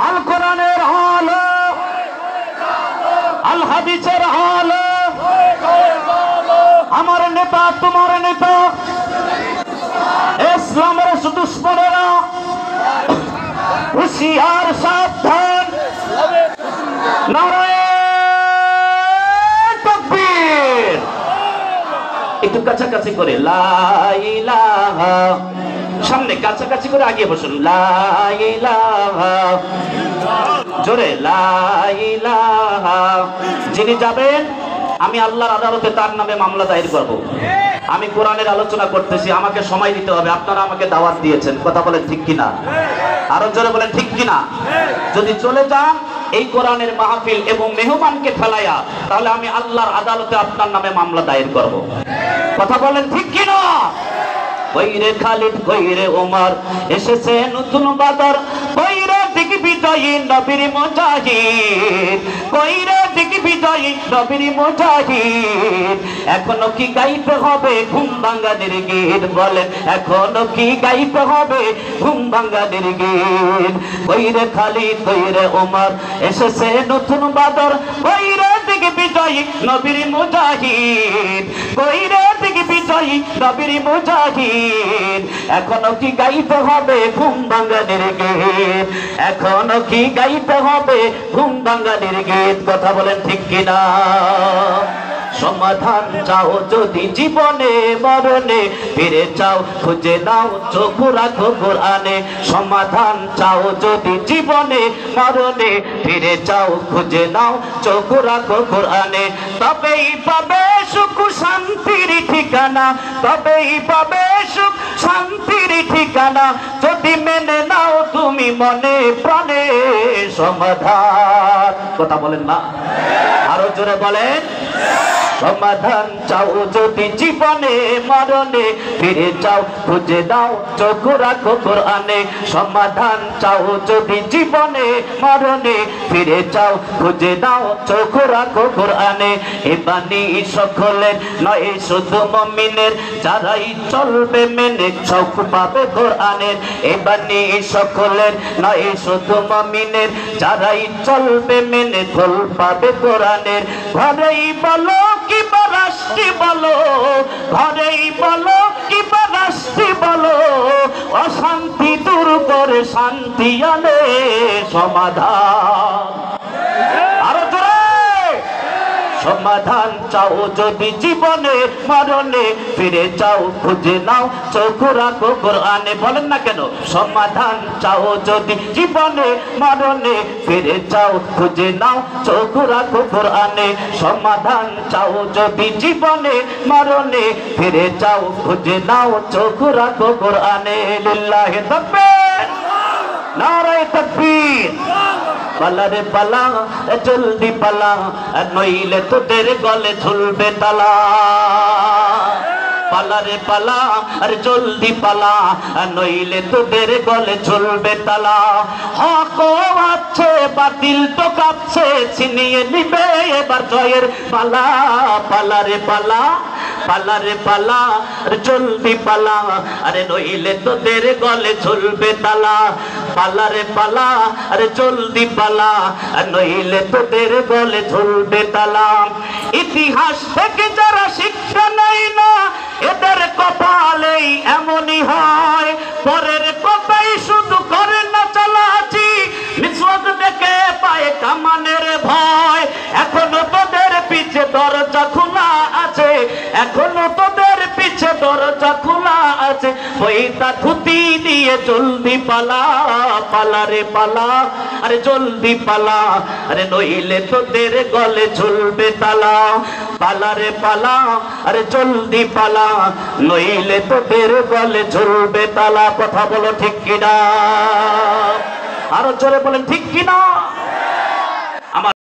আল কোরআনের আলো, আল হাদিসের আলো, আমার নেতা তোমার নেতা, ইসলামের দুশমনেরা হুঁশিয়ার সাবধান। নারায়ে তাকবীর। একটু কাছাকাছি করে লা ইলাহা, সামনে কাছাকাছি করে আগে বসুন। লা ইলাহা, জোরে লা ইলাহা। যিনি যাবেন, আমি আল্লাহর আদালতে তার নামে মামলা দায়ের করব। আমি কোরআনের আলোচনা করতেছি, আমাকে সময় দিতে হবে। আপনারা আমাকে দাওয়াত দিয়েছেন, কথা বলেন ঠিক কিনা? আরো জোরে বলেন ঠিক কিনা? যদি চলে যান এই কোরআনের মাহফিল এবং মেহমানকে ফেলাইয়া, তাহলে আমি আল্লাহর আদালতে আপনার নামে মামলা দায়ের করব। কথা বলেন ঠিক কিনা? কইরে খালিদ কইরে ওমর, এসেছে নতুন বাদর, কইরে দিক বিজয়ী নবীর মুজাহিদ, কইরে দিক বিজয়ী নবীর মুজাহিদ। এখনো কি গাইতে হবে ঘুম ভাঙাদের গীত? বলেন এখনো কি গাইতে হবে ঘুম ভাঙাদের গীত? কইরে খালিদ কইরে ওমর, এসেছে নতুন বাদর, কইরে দিক বিজয়ী নবীর মুজাহিদ, কইরে দিক বিজয়ী নবীর মুজাহিদ। এখনো কি গাইতে হবে ঘুম ভাঙাদের গীত? এখনো কি গাইতে হবে ঘুম ভাঙাদের গীত? কথা বলেন ঠিক কিনা? সমাধান চাও যদি জীবনে মরণে, ফিরে চাও খুঁজে নাও চোখ রাখো কোরআনে। সমাধান চাও যদি জীবনে মরণে, ফিরে চাও খুঁজে নাও চোখ রাখো কোরআনে। তবেই পাবে সুখ শান্তির ঠিকানা, তবেই পাবে সুখ শান্তির ঠিকানা, যদি মেনে নাও তুমি মনে প্রাণে সমাধান। কথা বলেন না? আরো জোরে বলেন। সমাধান চাও যদি জীবনে মরণে, ফিরে চাও খুঁজে দাও চোখ রাখো কোরআনে। সমাধান চাও যদি জীবনে মরণে, ফিরে চাও খুঁজে দাও চোখ রাখো কোরআনে। এ বাণী সকলের নয় শুধু মুমিনের, যারাই চলবে মেনে চোখ পাবে কোরআনের। এ বাণী সকলের নয় শুধু মুমিনের, যারাই চলবে মেনে ফল পাবে কোরআনের। ঘরেই বলো কিবা রাষ্ট্রী বলো, ঘরেই বলো কিবা রাষ্ট্রী বলো, অশান্তি দূর করে শান্তি আনে সমাধান। আরো জোরে। সমাধান চাও যদি জীবনে মরণে, ফিরে চাও খুঁজে নাও চোখ রাখো কোরআনে। বলেন না কেন? সমাধান চাও যদি জীবনে মরণে, ফিরে চাও খুঁজে নাও চোখ রাখো কোরআনে। সমাধান চাও যদি জীবনে মরণে, ফিরে চাও খুঁজে নাও চোখ রাখো কোরআনে। লিল্লাহি তাকবীর, নারায়ে তাকবীর। পালা রে পালা, জলদি পালা, নইলে তোদের গলে ঝুলবে তালা। পালা রে পালা, আরে জলদি পালা, নইলে তোদের গলে ঝুলবে তালা। হক আছে বাতিল তো কাঁপছে, ছিনিয়ে নিবে এবার জয়ের পালা। পালা রে পালা, পালা রে পালা, আরে জলদি পালা, আরে নইলে তোদের গলে ঝুলবে তালা। পালা রে পালা, আরে জলদি পালা, নইলে তোদের গলে ঝুলবে তালা। ইতিহাস থেকে যারা শিক্ষা নেয় না, এদের কপালেই এমনই হয়। পরের কথাই শুধু করে না চালাচি, মিসওয়াক দেখে পায় কামানের ভয়। এখনো তোদের পিছে দরজা খোলা আছে, এখনো তোদের পিছে দরজা খোলা আছে। বইটা ধুতি দিয়ে জলদি পালা। পালা রে পালা, আরে জলদি পালা, আরে নইলে তোদের গলে ঝুলবে তালা। পালা রে পালা, আরে জলদি পালা, নইলে তোদের গলে ঝুলবে তালা। কথা বলো ঠিক কিনা? আরো জোরে বলেন ঠিক কিনা?